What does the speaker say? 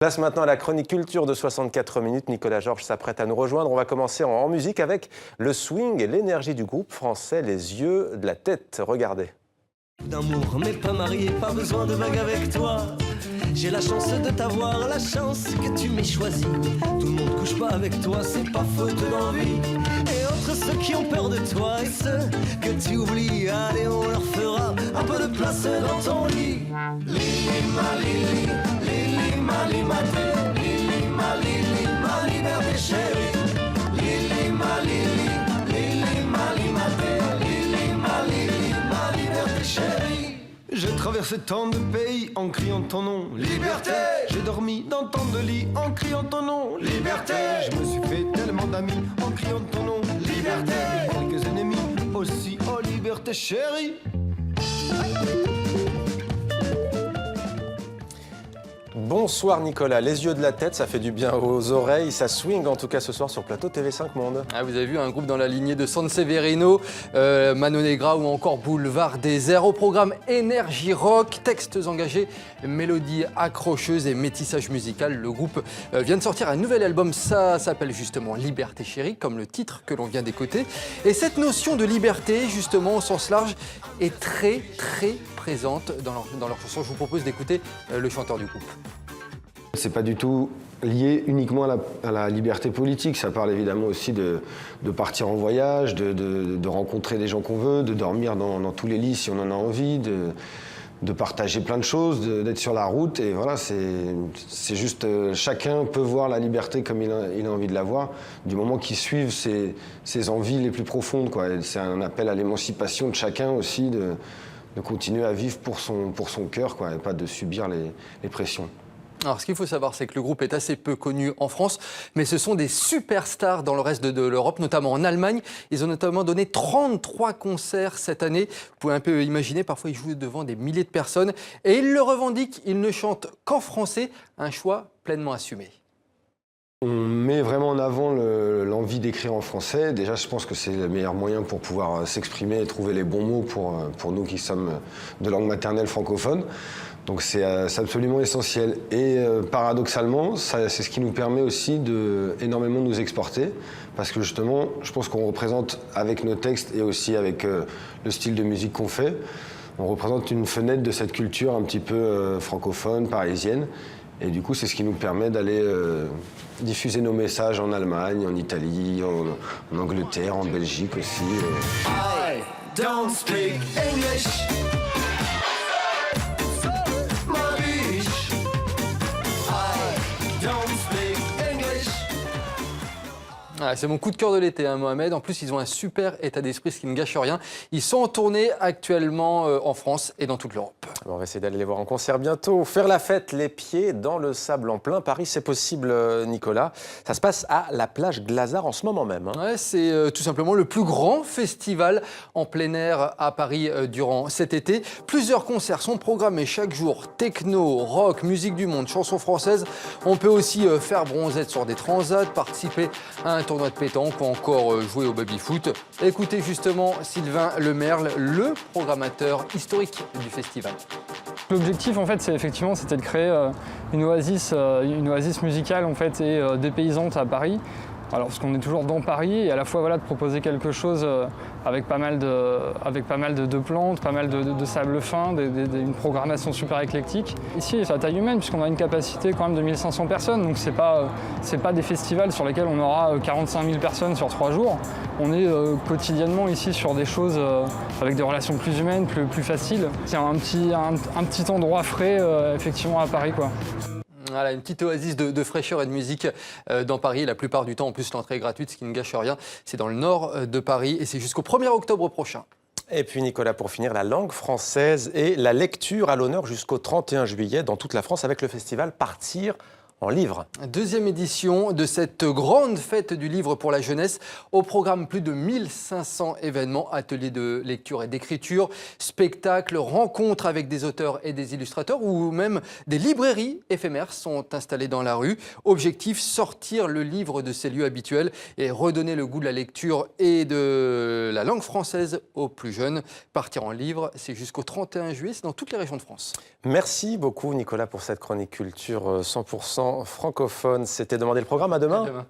Place maintenant à la chronique culture de 64 minutes. Nicolas Georges s'apprête à nous rejoindre. On va commencer en musique avec le swing et l'énergie du groupe français Les Yeux de la Tête. Regardez. D'amour, mais pas marié, pas besoin de vague avec toi. J'ai la chance de t'avoir, la chance que tu m'aies choisi. Tout le monde couche pas avec toi, c'est pas faute d'envie. Et autres ceux qui ont peur de toi et ceux que tu oublies, allez on leur fera un peu de place dans ton lit. Lili ma Lili, Lili ma Limaté, Lili ma liberté chérie. Lili ma Lili, Lili ma Limaté, Lili ma liberté chérie. J'ai traversé tant de pays en criant ton nom, liberté. J'ai dormi dans tant de lits en criant ton nom, liberté. Je me suis fait tellement d'amis en criant ton nom, liberté. Quelques ennemis aussi, oh liberté chérie. Bonsoir Nicolas, Les Yeux de la Tête, ça fait du bien aux oreilles, ça swing en tout cas ce soir sur plateau TV5 Monde. Ah, vous avez vu un groupe dans la lignée de Sanseverino, Mano Negra ou encore Boulevard Désert. Au programme énergie rock, textes engagés, mélodies accrocheuses et métissage musical. Le groupe vient de sortir un nouvel album, ça s'appelle justement Liberté chérie, comme le titre que l'on vient d'écouter. Et cette notion de liberté, justement au sens large, est très présente dans leur chanson. Je vous propose d'écouter le chanteur du groupe. C'est pas du tout lié uniquement à la liberté politique, ça parle évidemment aussi de partir en voyage, de rencontrer des gens qu'on veut, de dormir dans tous les lits si on en a envie, de partager plein de choses, d'être sur la route. Et voilà, c'est juste, chacun peut voir la liberté comme il a envie de la voir, du moment qu'il suive ses envies les plus profondes, quoi. C'est un appel à l'émancipation de chacun aussi, de continuer à vivre pour son cœur, quoi, et pas de subir les pressions. Alors, ce qu'il faut savoir, c'est que le groupe est assez peu connu en France, mais ce sont des superstars dans le reste de l'Europe, notamment en Allemagne. Ils ont notamment donné 33 concerts cette année. Vous pouvez un peu imaginer, parfois ils jouent devant des milliers de personnes. Et ils le revendiquent, ils ne chantent qu'en français, un choix pleinement assumé. On met vraiment en avant l'envie d'écrire en français. Déjà, je pense que c'est le meilleur moyen pour pouvoir s'exprimer et trouver les bons mots pour nous qui sommes de langue maternelle francophone. Donc c'est absolument essentiel. Et paradoxalement, c'est ce qui nous permet aussi de énormément nous exporter. Parce que justement, je pense qu'on représente avec nos textes et aussi avec le style de musique qu'on fait, on représente une fenêtre de cette culture un petit peu francophone, parisienne. Et du coup, c'est ce qui nous permet d'aller diffuser nos messages en Allemagne, en Italie, en Angleterre, en Belgique aussi. I don't speak English. Ah, c'est mon coup de cœur de l'été, hein, Mohamed. En plus, ils ont un super état d'esprit, ce qui ne gâche rien. Ils sont en tournée actuellement en France et dans toute l'Europe. On va essayer d'aller les voir en concert bientôt. Faire la fête, les pieds dans le sable en plein Paris, c'est possible, Nicolas. Ça se passe à la plage Glazard en ce moment même. Hein. Ouais, c'est tout simplement le plus grand festival en plein air à Paris durant cet été. Plusieurs concerts sont programmés chaque jour. Techno, rock, musique du monde, chansons françaises. On peut aussi faire bronzette sur des transats, participer à un tournoi de pétanque ou encore jouer au baby-foot. Écoutez justement Sylvain Lemerle, le programmateur historique du festival. L'objectif, en fait, c'était de créer une oasis musicale en fait, et dépaysante à Paris. Alors, parce qu'on est toujours dans Paris, et à la fois de proposer quelque chose avec pas mal de plantes, pas mal de sable fin, une programmation super éclectique. Ici, c'est à taille humaine, puisqu'on a une capacité quand même de 1500 personnes, donc c'est pas des festivals sur lesquels on aura 45 000 personnes sur 3 jours. On est quotidiennement ici sur des choses avec des relations plus humaines, plus faciles. C'est un petit endroit frais, effectivement, à Paris, quoi. Voilà, une petite oasis de fraîcheur et de musique dans Paris. La plupart du temps, en plus, l'entrée est gratuite, ce qui ne gâche rien. C'est dans le nord de Paris et c'est jusqu'au 1er octobre prochain. Et puis Nicolas, pour finir, la langue française et la lecture à l'honneur jusqu'au 31 juillet dans toute la France avec le festival Partir en livre. Deuxième édition de cette grande fête du livre pour la jeunesse. Au programme, plus de 1500 événements, ateliers de lecture et d'écriture, spectacles, rencontres avec des auteurs et des illustrateurs ou même des librairies éphémères sont installées dans la rue. Objectif, sortir le livre de ses lieux habituels et redonner le goût de la lecture et de la langue française aux plus jeunes. Partir en livre, c'est jusqu'au 31 juillet, c'est dans toutes les régions de France. Merci beaucoup Nicolas pour cette chronique culture 100% francophone. C'était Demander le programme. À demain. À demain.